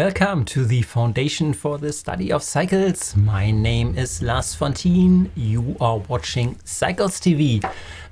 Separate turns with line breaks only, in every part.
Welcome to the Foundation for the Study of Cycles. My name is Lars Fontin. You are watching Cycles TV,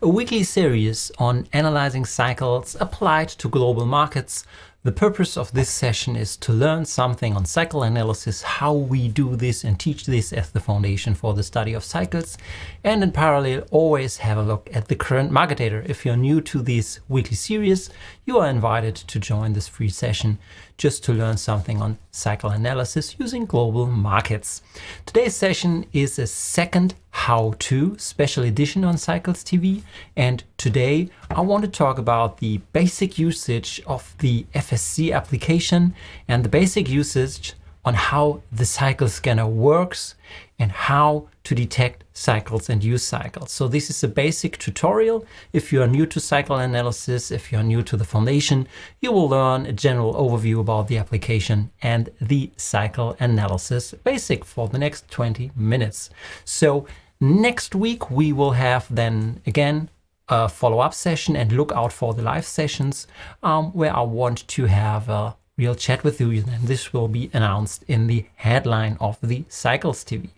a weekly series on analyzing cycles applied to global markets. The purpose of this session is to learn something on cycle analysis, how we do this and teach this as the foundation for the study of cycles, and in parallel always have a look at the current market data. If you're new to this weekly series, you are invited to join this free session just to learn something on cycle analysis using global markets. Today's session is a second how-to special edition on Cycles TV, and today I want to talk about the basic usage of the FSC application and the basic usage on how the cycle scanner works and how to detect cycles and use cycles. So this is a basic tutorial. If you are new to cycle analysis, if you are new to the foundation, you will learn a general overview about the application and the cycle analysis basic for the next 20 minutes. So next week we will have then again a follow-up session, and look out for the live sessions where I want to have a real chat with you, and this will be announced in the headline of the Cycles TV.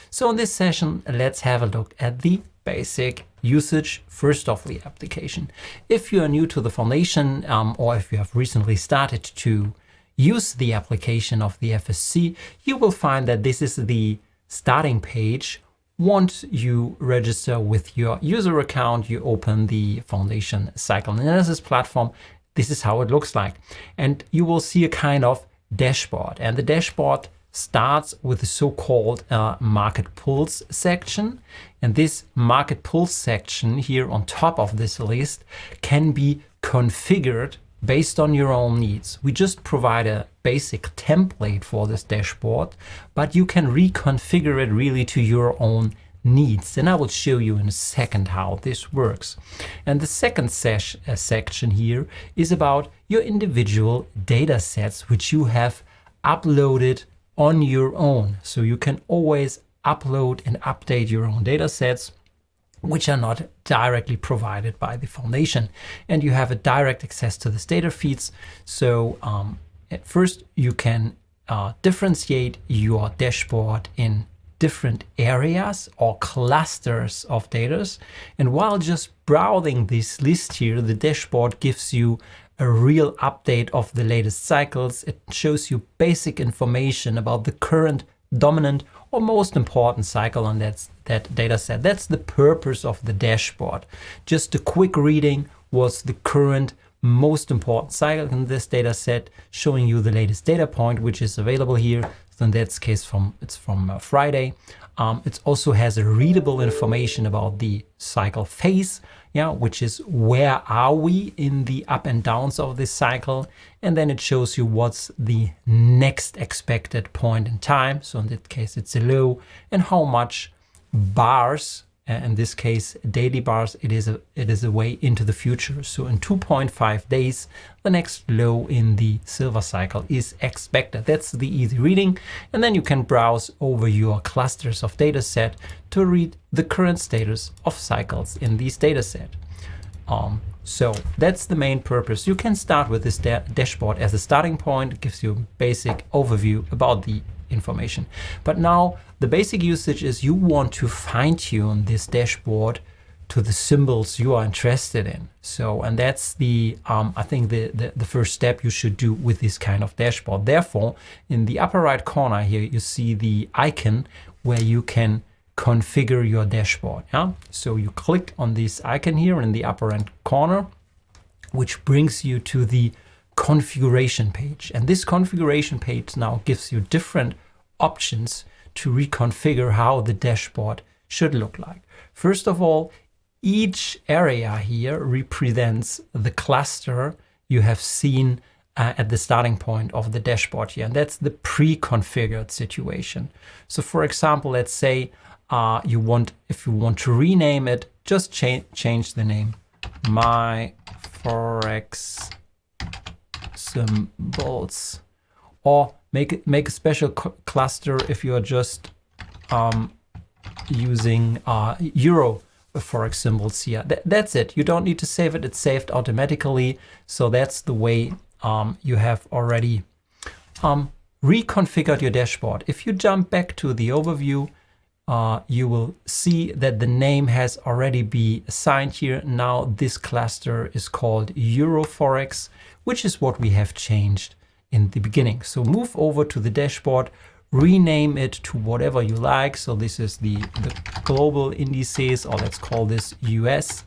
So in this session, let's have a look at the basic usage first of the application. If you are new to the foundation or if you have recently started to use the application of the FSC, you will find that this is the starting page. Once you register with your user account, you open the Foundation Cycle Analysis platform. This is how it looks like. And you will see a kind of dashboard. And the dashboard starts with the so-called Market Pulse section. And this Market Pulse section here on top of this list can be configured based on your own needs. We just provide a basic template for this dashboard, but you can reconfigure it really to your own needs. And I will show you in a second how this works. And the second section here is about your individual data sets, which you have uploaded on your own. So you can always upload and update your own data sets, which are not directly provided by the foundation. And you have a direct access to this data feeds. So at first you can differentiate your dashboard in different areas or clusters of data. And while just browsing this list here, the dashboard gives you a real update of the latest cycles. It shows you basic information about the current dominant or most important cycle on that data set. That's the purpose of the dashboard. Just a quick reading was the current most important cycle in this data set, showing you the latest data point, which is available here. So in that case, it's from Friday. It also has a readable information about the cycle phase, which is where are we in the up and downs of this cycle. And then it shows you what's the next expected point in time. So in that case, it's a low, and how much bars, in this case daily bars, it is a way into the future. So in 2.5 days, the next low in the silver cycle is expected. That's the easy reading. And then you can browse over your clusters of data set to read the current status of cycles in these data set. So that's the main purpose. You can start with this dashboard as a starting point. It gives you a basic overview about the information. But now the basic usage is you want to fine-tune this dashboard to the symbols you are interested in. So, and that's the I think the first step you should do with this kind of dashboard. Therefore, in the upper right corner here, you see the icon where you can configure your dashboard. So you click on this icon here in the upper right corner, which brings you to the configuration page. And this configuration page now gives you different options to reconfigure how the dashboard should look like. First of all, each area here represents the cluster you have seen at the starting point of the dashboard here. And that's the pre-configured situation. So for example, let's say if you want to rename it, just change the name My Forex Symbols, or make a special cluster if you are just using Euro Forex symbols here. That's it. You don't need to save it. It's saved automatically. So that's the way you have already reconfigured your dashboard. If you jump back to the overview, you will see that the name has already been assigned here. Now this cluster is called Euroforex, which is what we have changed in the beginning. So move over to the dashboard, rename it to whatever you like. So this is the global indices, or let's call this US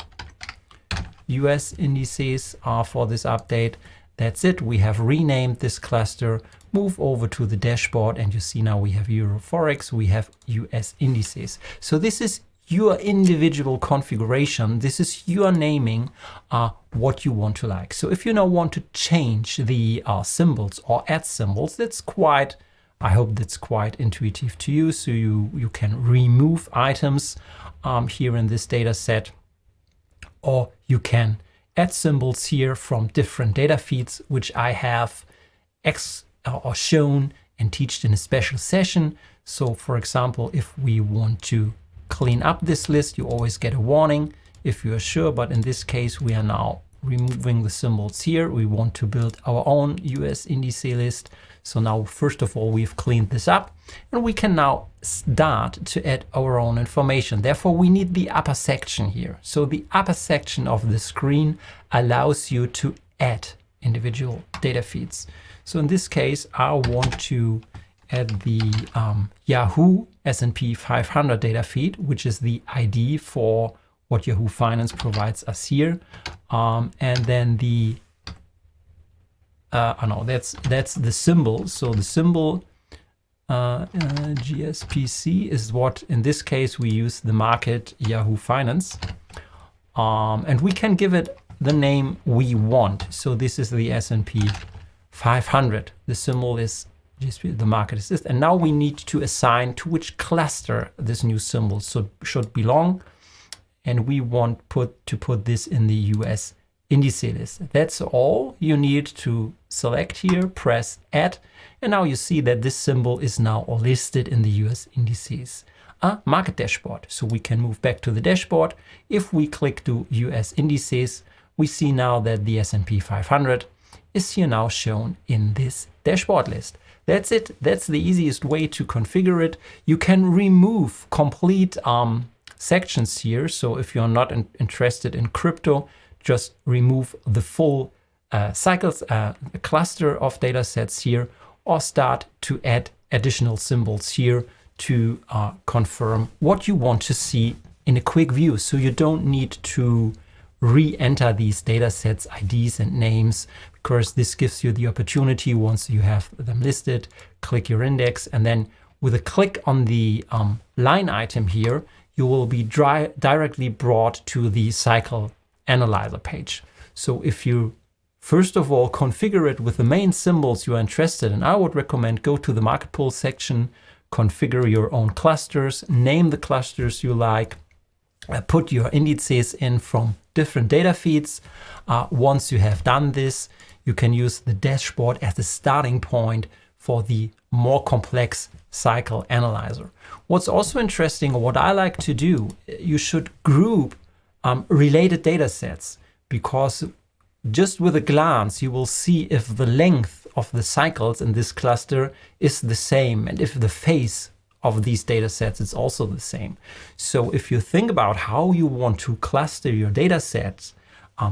indices for this update. That's it. We have renamed this cluster. Move over to the dashboard and you see now we have Euroforex, we have US indices. So this is your individual configuration. This is your naming what you want to like. So if you now want to change the symbols or add symbols, that's quite, I hope that's quite intuitive to you. So you can remove items here in this data set, or you can add symbols here from different data feeds, which I have shown and taught in a special session. So for example, if we want to clean up this list, you always get a warning if you are sure. But in this case, we are now removing the symbols here. We want to build our own US indice list. So now, first of all, we've cleaned this up and we can now start to add our own information. Therefore, we need the upper section here. So the upper section of the screen allows you to add individual data feeds. So in this case, I want to add the Yahoo S&P 500 data feed, which is the ID for what Yahoo Finance provides us here. And then the, that's the symbol. So the symbol GSPC is what, in this case, we use the market Yahoo Finance. And we can give it the name we want. So this is the S&P 500. The symbol is the market assist. And now we need to assign to which cluster this new symbol should belong. And we want to put this in the US indice list. That's all you need to select here, press add. And now you see that this symbol is now listed in the US indices market dashboard. So we can move back to the dashboard. If we click to US indices, we see now that the S&P 500 is here now shown in this dashboard list. That's it. That's the easiest way to configure it. You can remove complete sections here. So if you're not interested in crypto, just remove the full cycles cluster of data sets here, or start to add additional symbols here to confirm what you want to see in a quick view. So you don't need to re-enter these data sets, IDs and names, because this gives you the opportunity, once you have them listed, click your index, and then with a click on the line item here, you will be directly brought to the cycle analyzer page. So if you first of all configure it with the main symbols you are interested in, I would recommend go to the market pool section, configure your own clusters, name the clusters you like, put your indices in from different data feeds. Once you have done this, you can use the dashboard as the starting point for the more complex cycle analyzer. What's also interesting, or what I like to do, you should group related data sets, because just with a glance, you will see if the length of the cycles in this cluster is the same, and if the phase of these data sets is also the same. So if you think about how you want to cluster your data sets,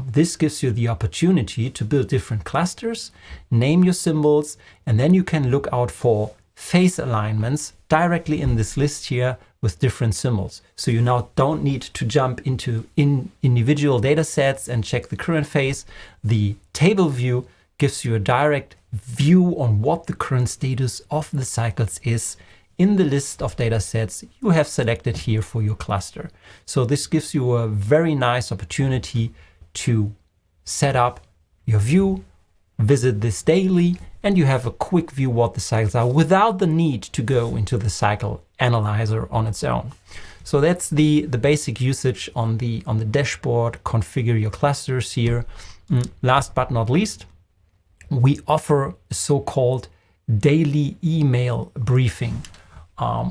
this gives you the opportunity to build different clusters, name your symbols, and then you can look out for phase alignments directly in this list here with different symbols. So you now don't need to jump into individual data sets and check the current phase. The table view gives you a direct view on what the current status of the cycles is in the list of data sets you have selected here for your cluster. So this gives you a very nice opportunity to set up your view, visit this daily, and you have a quick view what the cycles are without the need to go into the cycle analyzer on its own. So that's the basic usage on the dashboard. Configure your clusters here. Last but not least, we offer a so-called daily email briefing,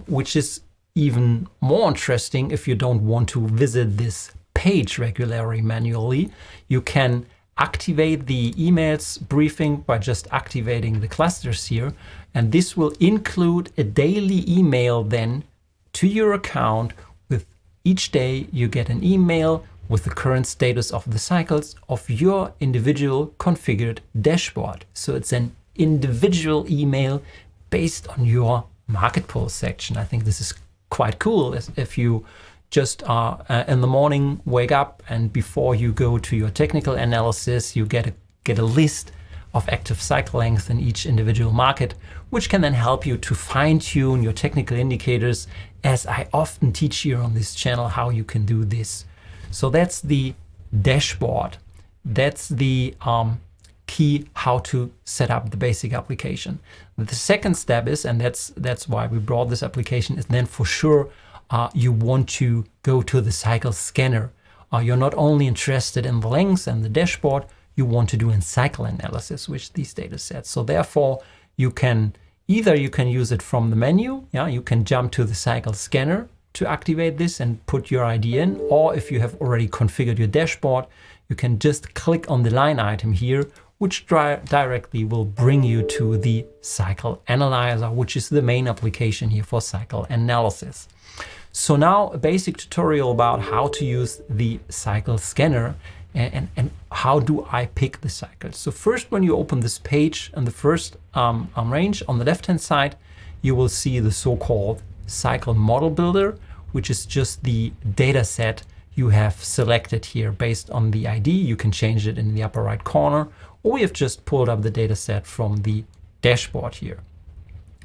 which is even more interesting if you don't want to visit this page regularly manually. You can activate the emails briefing by just activating the clusters here. And this will include a daily email then to your account. With each day you get an email with the current status of the cycles of your individual configured dashboard. So it's an individual email based on your market pulse section. I think this is quite cool. If you just in the morning wake up and before you go to your technical analysis, you get a list of active cycle length in each individual market, which can then help you to fine-tune your technical indicators, as I often teach here on this channel how you can do this. So that's the dashboard. That's the key how to set up the basic application. The second step is, and that's why we brought this application, is then for sure you want to go to the cycle scanner. You're not only interested in the lengths and the dashboard, you want to do a cycle analysis with these data sets. So therefore, you can use it from the menu. Yeah, you can jump to the cycle scanner to activate this and put your ID in. Or if you have already configured your dashboard, you can just click on the line item here, which directly will bring you to the cycle analyzer, which is the main application here for cycle analysis. So now a basic tutorial about how to use the cycle scanner and how do I pick the cycles. So first, when you open this page on the first range on the left-hand side, you will see the so-called cycle model builder, which is just the data set you have selected here based on the ID. You can change it in the upper right corner, or we have just pulled up the data set from the dashboard here.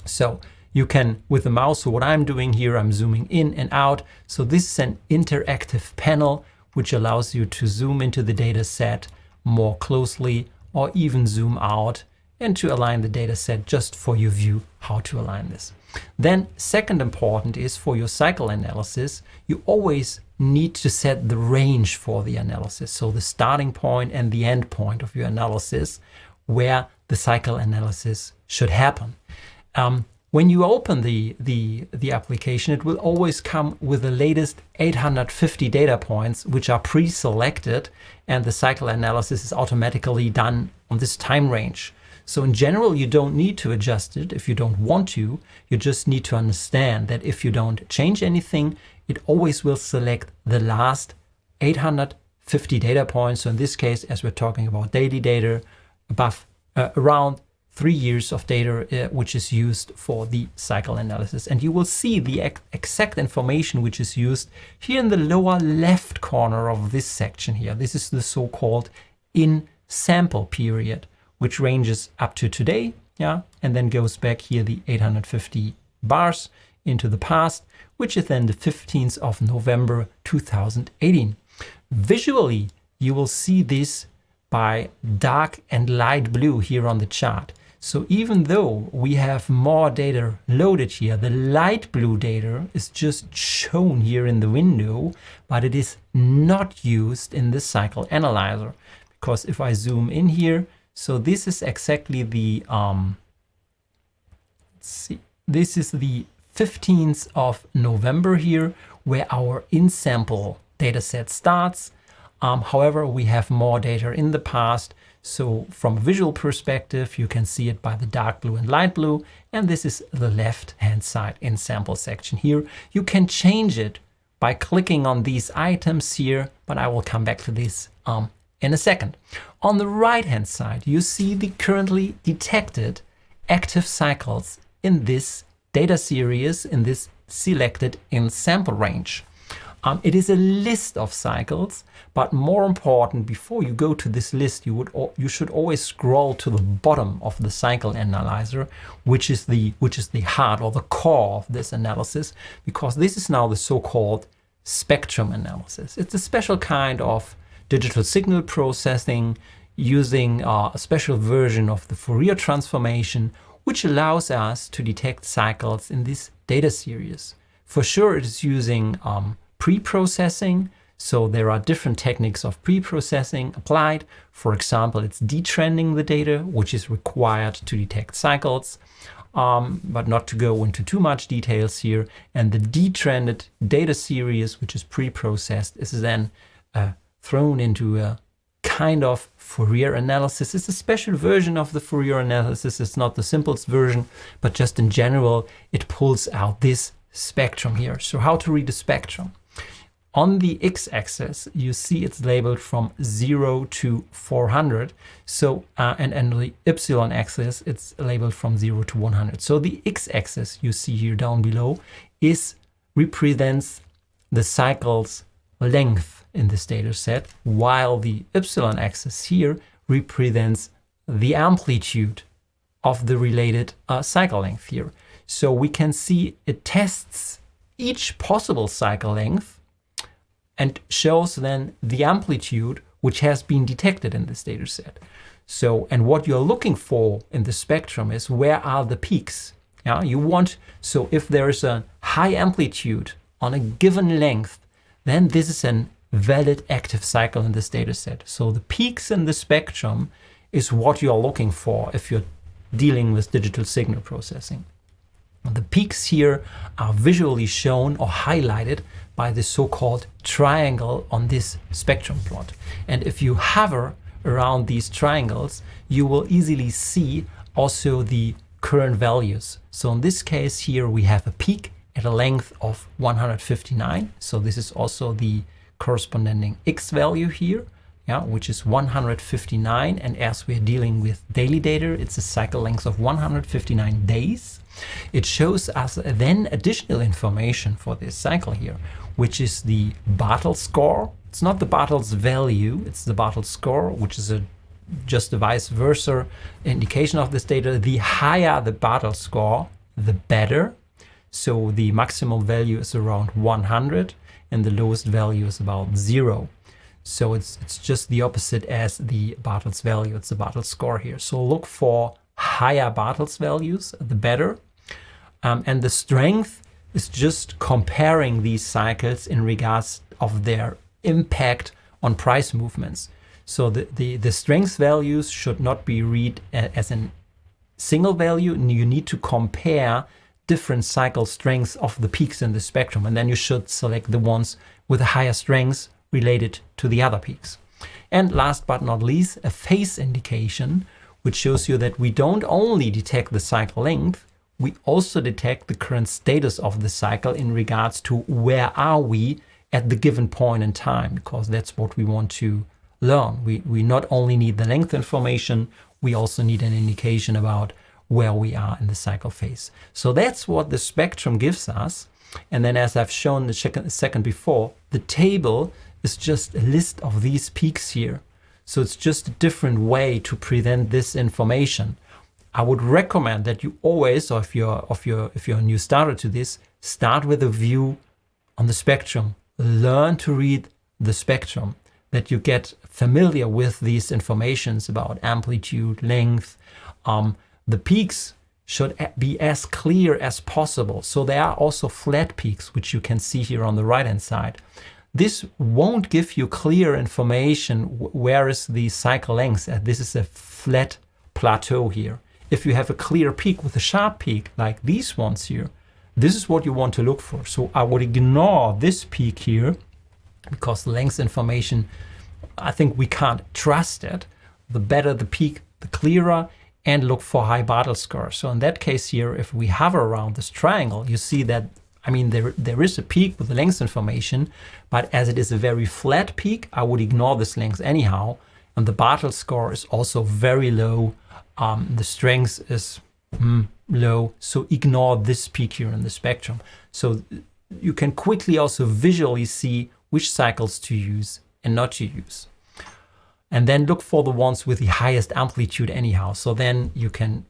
So you can, with the mouse, so what I'm doing here, I'm zooming in and out. So this is an interactive panel, which allows you to zoom into the data set more closely or even zoom out and to align the data set just for your view how to align this. Then second important is for your cycle analysis, you always need to set the range for the analysis. So the starting point and the end point of your analysis, where the cycle analysis should happen. When you open the application, it will always come with the latest 850 data points, which are pre-selected, and the cycle analysis is automatically done on this time range. So in general, you don't need to adjust it if you don't want to. You just need to understand that if you don't change anything, it always will select the last 850 data points. So in this case, as we're talking about daily data, above around 3 years of data, which is used for the cycle analysis. And you will see the exact information which is used here in the lower left corner of this section here. This is the so-called in-sample period, which ranges up to today, yeah, and then goes back here the 850 bars into the past, which is then the 15th of November 2018. Visually, you will see this by dark and light blue here on the chart. So even though we have more data loaded here, the light blue data is just shown here in the window, but it is not used in the cycle analyzer. Because if I zoom in here, so this is exactly the, let's see, this is the 15th of November here, where our in-sample data set starts. However, we have more data in the past. So from a visual perspective, you can see it by the dark blue and light blue. And this is the left-hand side in sample section here. You can change it by clicking on these items here, but I will come back to this in a second. On the right-hand side, you see the currently detected active cycles in this data series, in this selected in sample range. It is a list of cycles, but more important, before you go to this list, you should always scroll to the bottom of the cycle analyzer, which is the heart or the core of this analysis, because this is now the so-called spectrum analysis. It's a special kind of digital signal processing using a special version of the Fourier transformation, which allows us to detect cycles in this data series. For sure, it is using pre-processing. So there are different techniques of pre-processing applied. For example, it's detrending the data, which is required to detect cycles, but not to go into too much details here. And the detrended data series, which is pre-processed, is then thrown into a kind of Fourier analysis. It's a special version of the Fourier analysis. It's not the simplest version, but just in general, it pulls out this spectrum here. So how to read the spectrum? On the x-axis, you see it's labeled from 0 to 400. So, and the y-axis, it's labeled from 0 to 100. So the x-axis you see here down below represents the cycle's length in this data set, while the y-axis here represents the amplitude of the related cycle length here. So we can see it tests each possible cycle length and shows then the amplitude which has been detected in this data set. So, and what you're looking for in the spectrum is where are the peaks? Yeah, you want, so if there is a high amplitude on a given length, then this is a valid active cycle in this data set. So the peaks in the spectrum is what you're looking for if you're dealing with digital signal processing. The peaks here are visually shown or highlighted by the so-called triangle on this spectrum plot. And if you hover around these triangles, you will easily see also the current values. So in this case here, we have a peak at a length of 159. So this is also the corresponding X value here, yeah, which is 159. And as we're dealing with daily data, it's a cycle length of 159 days. It shows us then additional information for this cycle here, which is the Bartle score. It's not the Bartle's value, it's the Bartle score, which is just a vice versa indication of this data. The higher the Bartle score, the better. So the maximum value is around 100 and the lowest value is about 0. So it's just the opposite as the Bartle's value. It's the Bartle score here. So look for higher Bartle's values, the better. And the strength is just comparing these cycles in regards of their impact on price movements. So the strength values should not be read as a single value. You need to compare different cycle strengths of the peaks in the spectrum, and then you should select the ones with a higher strength related to the other peaks. And last but not least, a phase indication, which shows you that we don't only detect the cycle length, we also detect the current status of the cycle in regards to where are we at the given point in time, because that's what we want to learn. We not only need the length information, we also need an indication about where we are in the cycle phase. So that's what the spectrum gives us. And then as I've shown the second before, the table is just a list of these peaks here. So it's just a different way to present this information. I would recommend that you always, or if you're a new starter to this, start with a view on the spectrum. Learn to read the spectrum, that you get familiar with these informations about amplitude, length. The peaks should be as clear as possible. So there are also flat peaks, which you can see here on the right-hand side. This won't give you clear information where is the cycle length. This is a flat plateau here. If you have a clear peak with a sharp peak like these ones here, this is what you want to look for. So I would ignore this peak here because the length information, I think we can't trust it. The better the peak, the clearer, and look for high Bartle score. So in that case here, if we hover around this triangle, you see that, I mean, there is a peak with the length information, but as it is a very flat peak, I would ignore this length anyhow. And the Bartle score is also very low. The strength is low, so ignore this peak here in the spectrum. So you can quickly also visually see which cycles to use and not to use. And then look for the ones with the highest amplitude anyhow. So then you can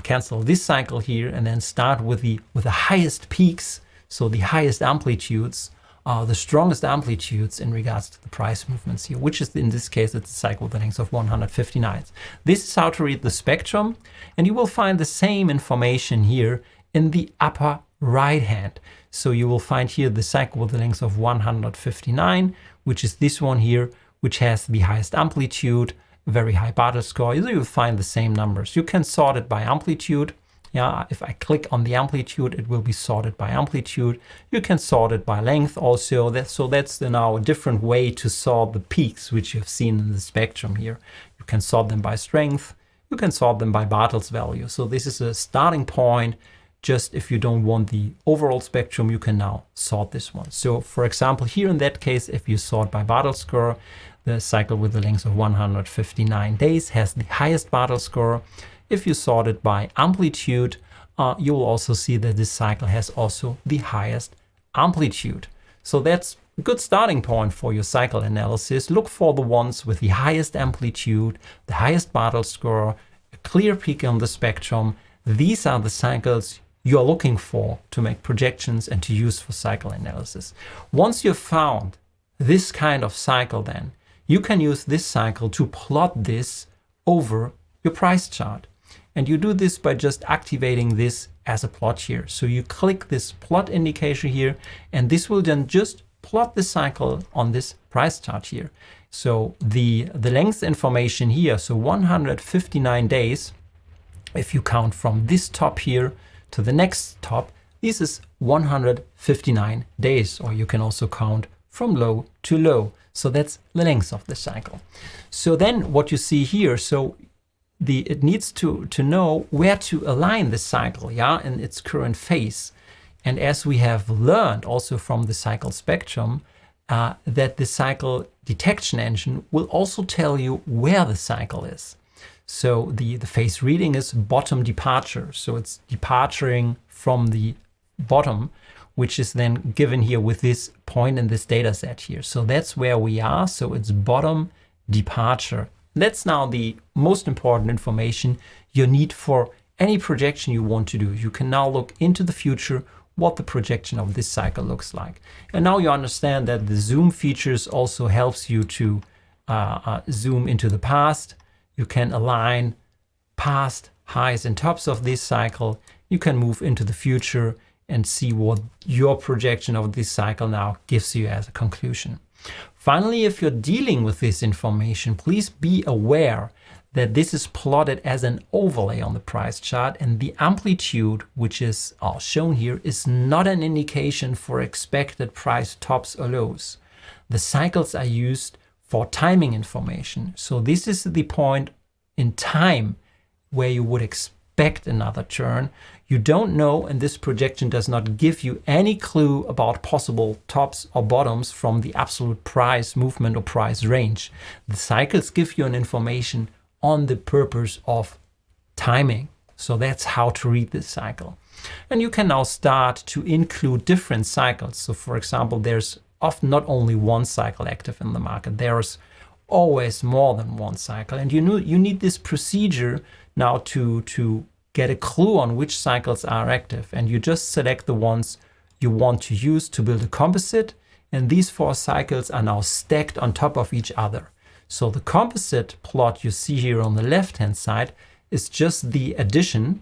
cancel this cycle here and then start with the highest peaks, so the highest amplitudes, the strongest amplitudes in regards to the price movements here, which is in this case, it's a cycle with a length of 159. This is how to read the spectrum, and you will find the same information here in the upper right hand. So you will find here the cycle with a length of 159, which is this one here, which has the highest amplitude, very high Bartle score. You'll find the same numbers. You can sort it by amplitude. Yeah, if I click on the amplitude, it will be sorted by amplitude. You can sort it by length also. That's now a different way to sort the peaks, which you've seen in the spectrum here. You can sort them by strength. You can sort them by Bartle's value. So this is a starting point. Just if you don't want the overall spectrum, you can now sort this one. So for example, here in that case, if you sort by Bartle score, the cycle with the length of 159 days has the highest Bartle score. If you sort it by amplitude, you will also see that this cycle has also the highest amplitude. So that's a good starting point for your cycle analysis. Look for the ones with the highest amplitude, the highest Bartle score, a clear peak on the spectrum. These are the cycles you're looking for to make projections and to use for cycle analysis. Once you've found this kind of cycle, then you can use this cycle to plot this over your price chart. And you do this by just activating this as a plot here. So you click this plot indicator here, and this will then just plot the cycle on this price chart here. So the length information here, so 159 days, if you count from this top here to the next top, this is 159 days, or you can also count from low to low. So that's the length of the cycle. So then what you see here, so it needs to know where to align the cycle, yeah, in its current phase. And as we have learned also from the cycle spectrum, that the cycle detection engine will also tell you where the cycle is. So the phase reading is bottom departure. So it's departing from the bottom, which is then given here with this point in this data set here. So that's where we are. So it's bottom departure. That's now the most important information you need for any projection you want to do. You can now look into the future, what the projection of this cycle looks like. And now you understand that the zoom features also helps you to zoom into the past. You can align past highs and tops of this cycle. You can move into the future and see what your projection of this cycle now gives you as a conclusion. Finally, if you're dealing with this information, please be aware that this is plotted as an overlay on the price chart, and the amplitude, which is shown here, is not an indication for expected price tops or lows. The cycles are used for timing information. So this is the point in time where you would expect another turn. You don't know, and this projection does not give you any clue about possible tops or bottoms from the absolute price movement or price range. The cycles give you an information on the purpose of timing. So that's how to read this cycle. And you can now start to include different cycles. So for example, there's often not only one cycle active in the market. There's always more than one cycle. And you need this procedure now to get a clue on which cycles are active. And you just select the ones you want to use to build a composite. And these 4 cycles are now stacked on top of each other. So the composite plot you see here on the left-hand side is just the addition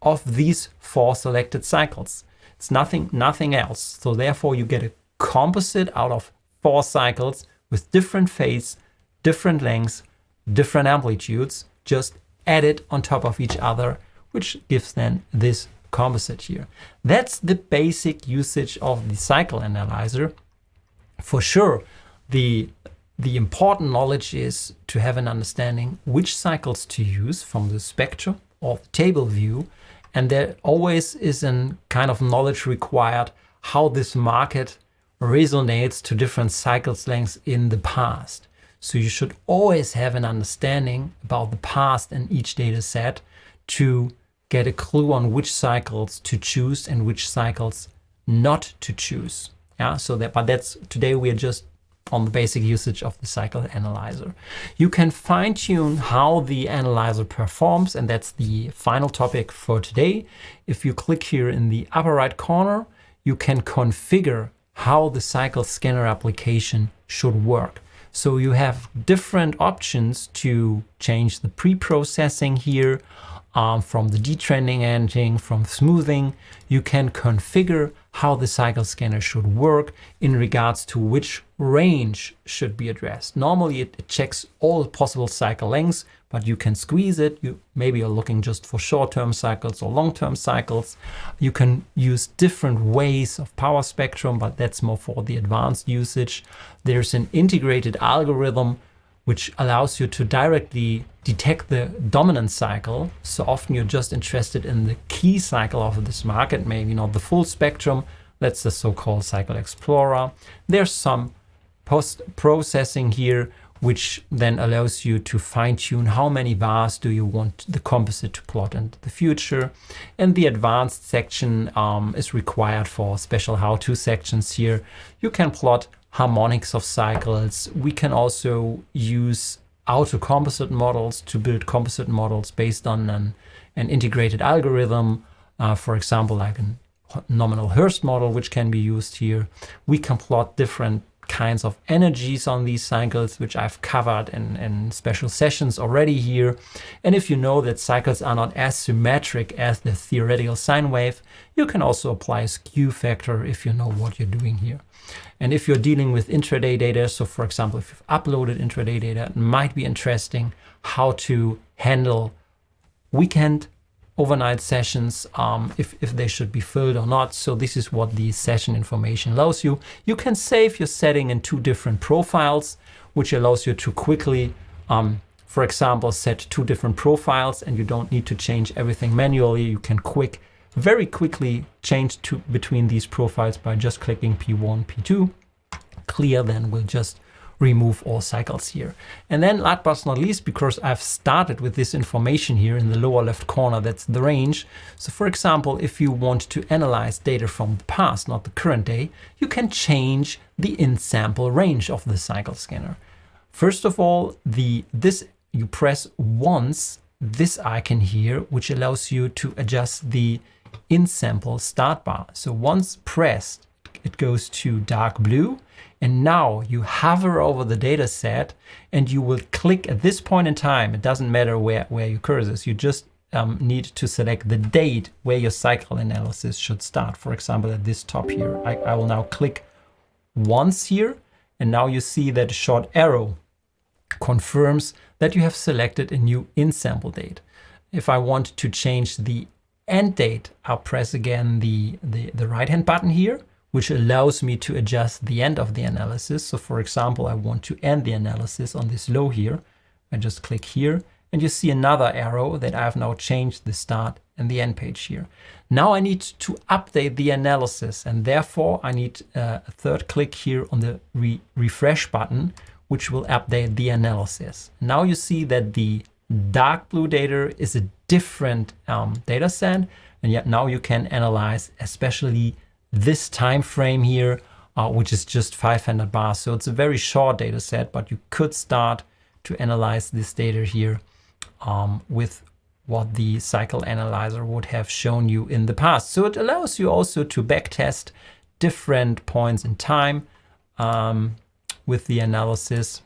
of these 4 selected cycles. It's nothing else. So therefore you get a composite out of 4 cycles with different phase, different lengths, different amplitudes, just added on top of each other, which gives then this composite here. That's the basic usage of the cycle analyzer. For sure, the important knowledge is to have an understanding which cycles to use from the spectrum or the table view. And there always is a kind of knowledge required how this market resonates to different cycles lengths in the past. So you should always have an understanding about the past in each data set to get a clue on which cycles to choose and which cycles not to choose. Yeah, but that's today we are just on the basic usage of the cycle analyzer. You can fine-tune how the analyzer performs, and that's the final topic for today. If you click here in the upper right corner, you can configure how the cycle scanner application should work. So you have different options to change the pre-processing here, from the detrending engine, from smoothing. You can configure how the cycle scanner should work in regards to which range should be addressed. Normally it checks all possible cycle lengths, but you can squeeze it. You maybe are looking just for short-term cycles or long-term cycles. You can use different ways of power spectrum, but that's more for the advanced usage. There's an integrated algorithm which allows you to directly detect the dominant cycle. So often you're just interested in the key cycle of this market, maybe not the full spectrum. That's the so-called cycle explorer. There's some post-processing here, which then allows you to fine-tune how many bars do you want the composite to plot into the future. And the advanced section is required for special how-to sections here. You can plot harmonics of cycles. We can also use auto-composite models to build composite models based on an integrated algorithm, for example, like a nominal Hurst model, which can be used here. We can plot different kinds of energies on these cycles, which I've covered in special sessions already here. And if you know that cycles are not as symmetric as the theoretical sine wave, you can also apply a skew factor if you know what you're doing here. And if you're dealing with intraday data, so for example, if you've uploaded intraday data, it might be interesting how to handle weekend overnight sessions, if they should be filled or not. So this is what the session information allows you. You can save your setting in 2 different profiles, which allows you to quickly, for example, set 2 different profiles, and you don't need to change everything manually. You can very quickly change between these profiles by just clicking P1, P2. Clear then will just remove all cycles here. And then last but not least, because I've started with this information here in the lower left corner, that's the range. So for example, if you want to analyze data from the past, not the current day, you can change the in-sample range of the cycle scanner. First of all, you press once this icon here, which allows you to adjust the in-sample start bar. So once pressed, it goes to dark blue. And now you hover over the data set and you will click at this point in time. It doesn't matter where your cursor is. You just need to select the date where your cycle analysis should start. For example, at this top here, I will now click once here. And now you see that a short arrow confirms that you have selected a new in-sample date. If I want to change the end date, I'll press again the right-hand button here, which allows me to adjust the end of the analysis. So for example, I want to end the analysis on this low here. I just click here and you see another arrow that I've now changed the start and the end page here. Now I need to update the analysis, and therefore I need a third click here on the refresh button, which will update the analysis. Now you see that the dark blue data is a different data set, and yet now you can analyze especially this time frame here, which is just 500 bars. So it's a very short data set, but you could start to analyze this data here with what the cycle analyzer would have shown you in the past. So it allows you also to backtest different points in time with the analysis.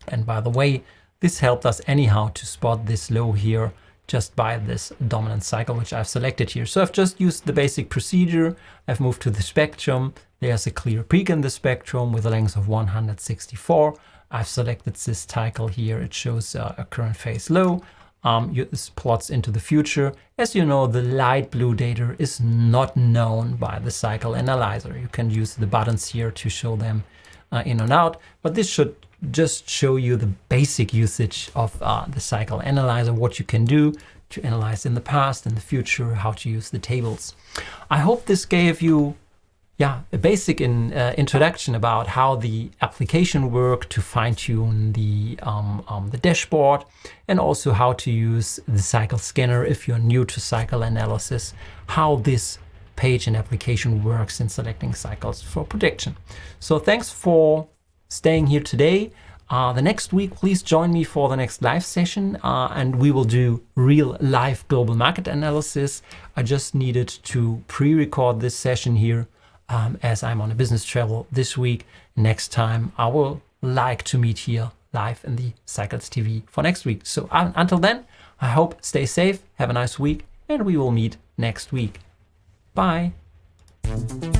And by the way, this helped us anyhow to spot this low here just by this dominant cycle, which I've selected here. So I've just used the basic procedure. I've moved to the spectrum. There's a clear peak in the spectrum with a length of 164. I've selected this cycle here. It shows a current phase low. This plots into the future. As you know, the light blue data is not known by the cycle analyzer. You can use the buttons here to show them in and out, but this should just show you the basic usage of the cycle analyzer, what you can do to analyze in the past and the future, how to use the tables. I hope this gave you a basic introduction about how the application works to fine-tune the dashboard, and also how to use the cycle scanner if you're new to cycle analysis, how this page and application works in selecting cycles for prediction. So thanks for staying here today. The next week, please join me for the next live session, and we will do real live global market analysis. I just needed to pre-record this session here as I'm on a business travel this week. Next time, I will like to meet here live in the Cycles TV for next week. So until then, I hope stay safe, have a nice week, and we will meet next week. Bye.
you.